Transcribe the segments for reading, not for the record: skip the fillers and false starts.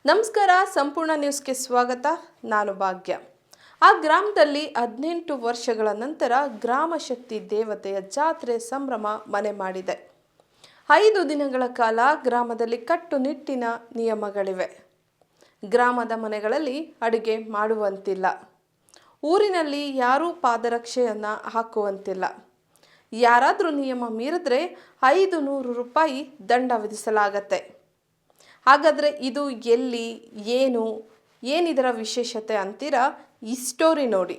ನಮಸ್ಕಾರ, ಸಂಪೂರ್ಣ ನ್ಯೂಸ್ಗೆ ಸ್ವಾಗತ. ನಾನು ಭಾಗ್ಯ. ಆ ಗ್ರಾಮದಲ್ಲಿ 18 ವರ್ಷಗಳ ನಂತರ ಗ್ರಾಮ ಶಕ್ತಿ ದೇವತೆಯ ಜಾತ್ರೆ ಸಂಭ್ರಮ ಮನೆ ಮಾಡಿದೆ. 5 ದಿನಗಳ ಕಾಲ ಗ್ರಾಮದಲ್ಲಿ ಕಟ್ಟುನಿಟ್ಟಿನ ನಿಯಮಗಳಿವೆ. ಗ್ರಾಮದ ಮನೆಗಳಲ್ಲಿ ಅಡುಗೆ ಮಾಡುವಂತಿಲ್ಲ. ಊರಿನಲ್ಲಿ ಯಾರೂ ಪಾದರಕ್ಷೆಯನ್ನು ಹಾಕುವಂತಿಲ್ಲ. ಯಾರಾದರೂ ನಿಯಮ ಮೀರಿದ್ರೆ 500 ರೂಪಾಯಿ ದಂಡ ವಿಧಿಸಲಾಗತ್ತೆ. ಹಾಗಾದರೆ ಇದು ಎಲ್ಲಿ, ಏನಿದರ ವಿಶೇಷತೆ ಅಂತೀರಾ? ಈ ಸ್ಟೋರಿ ನೋಡಿ.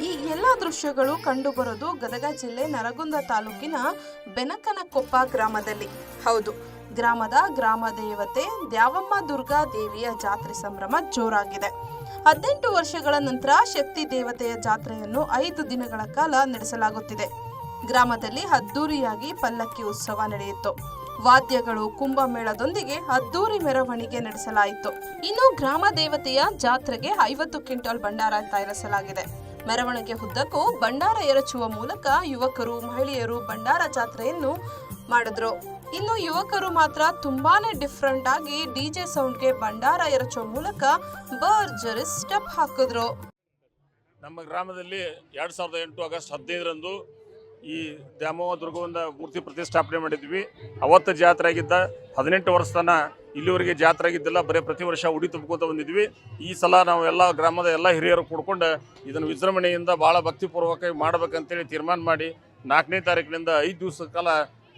ಈ ಎಲ್ಲ ದೃಶ್ಯಗಳು ಕಂಡುಬರೋದು ಗದಗ ಜಿಲ್ಲೆ ನರಗುಂದ ತಾಲೂಕಿನ ಬೆನಕನಕೊಪ್ಪ ಗ್ರಾಮದಲ್ಲಿ. ಹೌದು, ಗ್ರಾಮದ ಗ್ರಾಮ ದೇವತೆ ದ್ಯಾವಮ್ಮ ದುರ್ಗಾ ದೇವಿಯ ಜಾತ್ರೆ ಸಂಭ್ರಮ ಜೋರಾಗಿದೆ. 18 ವರ್ಷಗಳ ನಂತರ ಶಕ್ತಿ ದೇವತೆಯ ಜಾತ್ರೆಯನ್ನು 5 ದಿನಗಳ ಕಾಲ ನಡೆಸಲಾಗುತ್ತಿದೆ. ಗ್ರಾಮದಲ್ಲಿ ಅದ್ದೂರಿಯಾಗಿ ಪಲ್ಲಕ್ಕಿ ಉತ್ಸವ ನಡೆಯಿತು. ವಾದ್ಯಗಳು, ಕುಂಭಮೇಳದೊಂದಿಗೆ ಅದ್ದೂರಿ ಮೆರವಣಿಗೆ ನಡೆಸಲಾಯಿತು. ಇನ್ನು ಗ್ರಾಮ ದೇವತೆಯ ಜಾತ್ರೆಗೆ 50 ಕ್ವಿಂಟಾಲ್ ಭಂಡಾರ ತಯಾರಿಸಲಾಗಿದೆ. ಮೆರವಣಿಗೆ ಉದ್ದಕ್ಕೂ ಭಂಡಾರ ಎರಚುವ ಮೂಲಕ ಯುವಕರು, ಮಹಿಳೆಯರು ಭಂಡಾರ ಜಾತ್ರೆಯನ್ನು ಮಾಡಿದ್ರು. ಇನ್ನು ಯುವಕರು ಮಾತ್ರ ತುಂಬಾನೇ ಡಿಫ್ರೆಂಟ್ ಆಗಿ ಡಿಜೆ ಸೌಂಡ್ಗೆ ಭಂಡಾರ ಎರಚುವ ಮೂಲಕ ಭರ್ಜರಿ ಸ್ಟೆಪ್ ಹಾಕಿದ್ರು. ನಮ್ಮ ಗ್ರಾಮದಲ್ಲಿ 2008 ಆಗಸ್ಟ್ 15ರಂದು ಈ ದ್ಯಾಮವ್ವ ದುರ್ಗವ್ವ ಮೂರ್ತಿ ಪ್ರತಿಷ್ಠಾಪನೆ ಮಾಡಿದ್ವಿ. ಅವತ್ತು ಜಾತ್ರೆ ಆಗಿದ್ದ 18 ವರ್ಷ ತನ ಇಲ್ಲಿವರೆಗೆ ಜಾತ್ರೆ ಆಗಿದ್ದಿಲ್ಲ. ಬರೀ ಪ್ರತಿ ವರ್ಷ ಉಡಿ ತುಂಬ್ಕೋತ ಬಂದಿದ್ವಿ. ಈ ಸಲ ನಾವು ಎಲ್ಲ ಗ್ರಾಮದ ಎಲ್ಲ ಹಿರಿಯರು ಕೂಡ್ಕೊಂಡು ಇದನ್ನು ವಿಜೃಂಭಣೆಯಿಂದ ಭಾಳ ಭಕ್ತಿಪೂರ್ವಕವಾಗಿ ಮಾಡಬೇಕಂತೇಳಿ ತೀರ್ಮಾನ ಮಾಡಿ 4ನೇ ತಾರೀಕಿನಿಂದ 5 ದಿವಸದ ಕಾಲ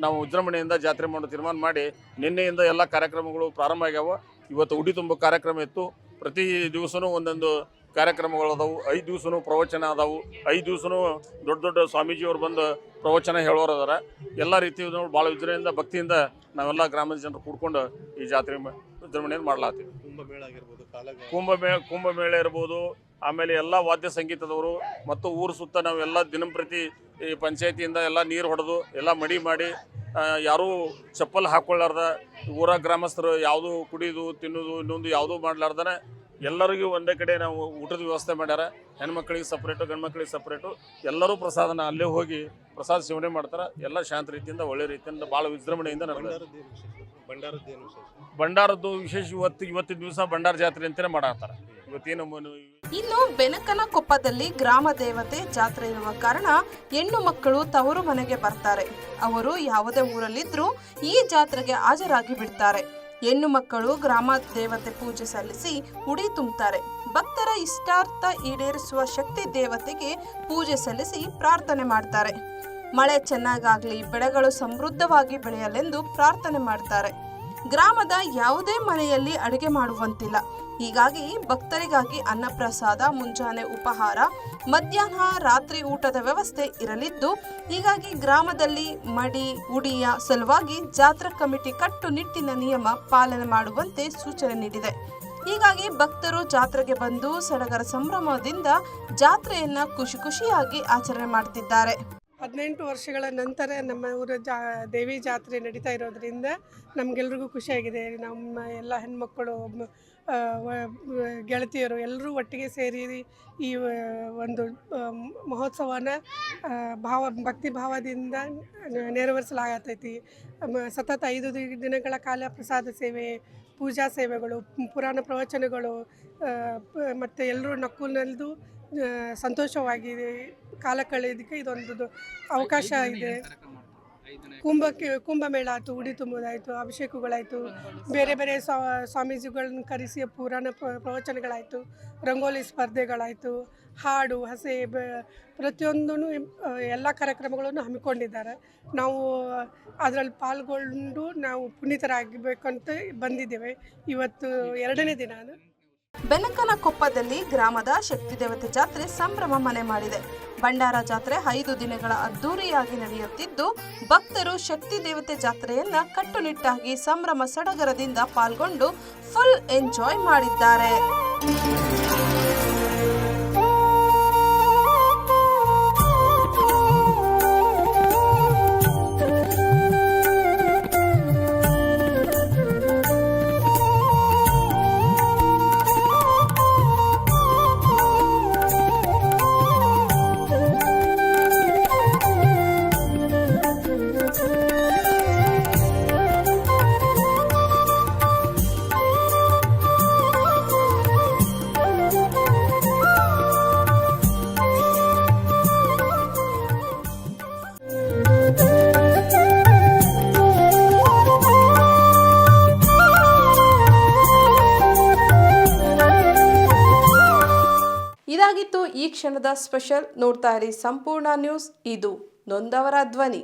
ನಾವು ವಿಜೃಂಭಣೆಯಿಂದ ಜಾತ್ರೆ ಮಾಡೋ ತೀರ್ಮಾನ ಮಾಡಿ ನಿನ್ನೆಯಿಂದ ಎಲ್ಲ ಕಾರ್ಯಕ್ರಮಗಳು ಪ್ರಾರಂಭ ಆಗ್ಯಾವ. ಇವತ್ತು ಉಡಿ ತುಂಬ ಕಾರ್ಯಕ್ರಮ ಇತ್ತು. ಪ್ರತಿ ದಿವಸನೂ ಒಂದೊಂದು ಕಾರ್ಯಕ್ರಮಗಳು ಅದಾವು. 5 ದಿವಸನೂ ಪ್ರವಚನ ಅದಾವು. 5 ದಿವಸನೂ ದೊಡ್ಡ ದೊಡ್ಡ ಸ್ವಾಮೀಜಿಯವರು ಬಂದು ಪ್ರವಚನ ಹೇಳೋರು ಅದಾರ. ಎಲ್ಲ ರೀತಿಯೂ ಭಾಳ ವಿಜೃಂಭಣೆಯಿಂದ ಭಕ್ತಿಯಿಂದ ನಾವೆಲ್ಲ ಗ್ರಾಮದ ಜನರು ಕೂಡ್ಕೊಂಡು ಈ ಜಾತ್ರೆ ವಿಜೃಂಭಣೆಯನ್ನು ಮಾಡ್ಲಾತೀವಿ. ಕುಂಭಮೇಳ ಇರ್ಬೋದು, ಆಮೇಲೆ ಎಲ್ಲ ವಾದ್ಯ ಸಂಗೀತದವರು ಮತ್ತು ಊರು ಸುತ್ತ ನಾವೆಲ್ಲ ದಿನಂಪ್ರತಿ ಈ ಪಂಚಾಯತಿಯಿಂದ ಎಲ್ಲ ನೀರು ಹೊಡೆದು ಎಲ್ಲ ಮಡಿ ಮಾಡಿ ಯಾರೂ ಚಪ್ಪಲ್ ಹಾಕ್ಕೊಳ್ಳಾರ್ದ ಊರ ಗ್ರಾಮಸ್ಥರು ಯಾವುದು ಕುಡಿಯೋದು ತಿನ್ನೋದು ಇನ್ನೊಂದು ಯಾವುದೂ ಮಾಡ್ಲಾರ್ದನೆ ಎಲ್ಲರಿಗೂ ಒಂದೇ ಕಡೆ ನಾವು ಊಟದ ವ್ಯವಸ್ಥೆ ಮಾಡ್ಯಾರ. ಹೆಣ್ಮಕ್ಳಿಗೆ ಸಪ್ರೇಟು, ಗಂಡು ಮಕ್ಕಳಿಗೆ ಸಪ್ರೇಟು. ಎಲ್ಲರೂ ಪ್ರಸಾದನ ಅಲ್ಲೇ ಹೋಗಿ ಪ್ರಸಾದ ಸೇವನೆ ಮಾಡ್ತಾರೆ. ಎಲ್ಲ ಶಾಂತ ರೀತಿಯಿಂದ ಒಳ್ಳೆ ರೀತಿಯಿಂದ ಭಾಳ ವಿಜೃಂಭಣೆಯಿಂದ ನಡೆದ ಭಂಡಾರದ್ದು ವಿಶೇಷ ಇವತ್ತಿನ ದಿವಸ ಭಂಡಾರ ಜಾತ್ರೆ ಅಂತಲೇ ಮಾಡಾಡ್ತಾರೆ. ಇನ್ನು ಬೆನಕನಕೊಪ್ಪದಲ್ಲಿ ಗ್ರಾಮ ದೇವತೆ ಜಾತ್ರೆ ಇರುವ ಕಾರಣ ಹೆಣ್ಣು ಮಕ್ಕಳು ತವರು ಮನೆಗೆ ಬರ್ತಾರೆ. ಅವರು ಯಾವುದೇ ಊರಲ್ಲಿದ್ರೂ ಈ ಜಾತ್ರೆಗೆ ಹಾಜರಾಗಿ ಬಿಡ್ತಾರೆ. ಹೆಣ್ಣು ಮಕ್ಕಳು ಗ್ರಾಮ ದೇವತೆ ಪೂಜೆ ಸಲ್ಲಿಸಿ ಉಡಿ ತುಂಬುತ್ತಾರೆ. ಭಕ್ತರ ಇಷ್ಟಾರ್ಥ ಈಡೇರಿಸುವ ಶಕ್ತಿ ದೇವತೆಗೆ ಪೂಜೆ ಸಲ್ಲಿಸಿ ಪ್ರಾರ್ಥನೆ ಮಾಡ್ತಾರೆ. ಮಳೆ ಚೆನ್ನಾಗಾಗ್ಲಿ, ಬೆಳೆಗಳು ಸಮೃದ್ಧವಾಗಿ ಬೆಳೆಯಲೆಂದು ಪ್ರಾರ್ಥನೆ ಮಾಡ್ತಾರೆ. ಗ್ರಾಮದ ಯಾವುದೇ ಮನೆಯಲ್ಲಿ ಅಡುಗೆ ಮಾಡುವಂತಿಲ್ಲ. ಹೀಗಾಗಿ ಭಕ್ತರಿಗಾಗಿ ಅನ್ನಪ್ರಸಾದ, ಮುಂಜಾನೆ ಉಪಹಾರ, ಮಧ್ಯಾಹ್ನ, ರಾತ್ರಿ ಊಟದ ವ್ಯವಸ್ಥೆ ಇರಲಿದ್ದು, ಹೀಗಾಗಿ ಗ್ರಾಮದಲ್ಲಿ ಮಡಿ ಉಡಿಯ ಸಲುವಾಗಿ ಜಾತ್ರಾ ಕಮಿಟಿ ಕಟ್ಟುನಿಟ್ಟಿನ ನಿಯಮ ಪಾಲನೆ ಮಾಡುವಂತೆ ಸೂಚನೆ ನೀಡಿದೆ. ಹೀಗಾಗಿ ಭಕ್ತರು ಜಾತ್ರೆಗೆ ಬಂದು ಸಡಗರ ಸಂಭ್ರಮದಿಂದ ಜಾತ್ರೆಯನ್ನ ಖುಷಿಯಾಗಿ ಆಚರಣೆ ಮಾಡುತ್ತಿದ್ದಾರೆ. 18 ವರ್ಷಗಳ ನಂತರ ನಮ್ಮ ಊರ ದೇವಿ ಜಾತ್ರೆ ನಡೀತಾ ಇರೋದ್ರಿಂದ ನಮಗೆಲ್ರಿಗೂ ಖುಷಿಯಾಗಿದೆ. ನಮ್ಮ ಎಲ್ಲ ಹೆಣ್ಮಕ್ಕಳು, ಗೆಳತಿಯರು ಎಲ್ಲರೂ ಒಟ್ಟಿಗೆ ಸೇರಿ ಈ ಒಂದು ಮಹೋತ್ಸವನ ಭಕ್ತಿ ಭಾವದಿಂದ ನೆರವೇರಿಸಲಾಗತೈತಿ. ಸತತ 5 ದಿನಗಳ ಕಾಲ ಪ್ರಸಾದ ಸೇವೆ, ಪೂಜಾ ಸೇವೆಗಳು, ಪುರಾಣ ಪ್ರವಚನಗಳು ಮತ್ತು ಎಲ್ಲರೂ ನಕ್ಕುನಲ್ದು ಸಂತೋಷವಾಗಿ ಕಾಲ ಕಳೆಯೋದಕ್ಕೆ ಇದೊಂದು ಅವಕಾಶ ಇದೆ. ಕುಂಭಮೇಳ ಆಯಿತು, ಉಡಿ ತುಂಬುವುದಾಯಿತು, ಅಭಿಷೇಕಗಳಾಯಿತು, ಬೇರೆ ಬೇರೆ ಸ್ವಾಮೀಜಿಗಳನ್ನ ಕರೆಸಿ ಪುರಾಣ ಪ್ರವಚನಗಳಾಯಿತು, ರಂಗೋಲಿ ಸ್ಪರ್ಧೆಗಳಾಯಿತು, ಹಾಡು, ಹಸೆ, ಪ್ರತಿಯೊಂದೂ ಎಲ್ಲ ಕಾರ್ಯಕ್ರಮಗಳನ್ನು ಹಮ್ಮಿಕೊಂಡಿದ್ದಾರೆ. ನಾವು ಅದರಲ್ಲಿ ಪಾಲ್ಗೊಂಡು ನಾವು ಪುನೀತರಾಗಬೇಕಂತ ಬಂದಿದ್ದೇವೆ. ಇವತ್ತು 2ನೇ ದಿನ. ಅದು ಬೆನಕನಕೊಪ್ಪದಲ್ಲಿ ಗ್ರಾಮದ ಶಕ್ತಿ ದೇವತೆ ಜಾತ್ರೆ ಸಂಭ್ರಮ ಮನೆ ಮಾಡಿದೆ. ಭಂಡಾರ ಜಾತ್ರೆ 5 ದಿನಗಳ ಅದ್ದೂರಿಯಾಗಿ ನಡೆಯುತ್ತಿದ್ದು, ಭಕ್ತರು ಶಕ್ತಿ ದೇವತೆ ಜಾತ್ರೆಯನ್ನ ಕಟ್ಟುನಿಟ್ಟಾಗಿ ಸಂಭ್ರಮ ಸಡಗರದಿಂದ ಪಾಲ್ಗೊಂಡು ಫುಲ್ ಎಂಜಾಯ್ ಮಾಡಿದ್ದಾರೆ. ಕ್ಷಣದ ಸ್ಪೆಷಲ್. ನೋಡ್ತಾ ಇರಿ ಸಂಪೂರ್ಣ ನ್ಯೂಸ್. ಇದು ನೊಂದವರ ಧ್ವನಿ.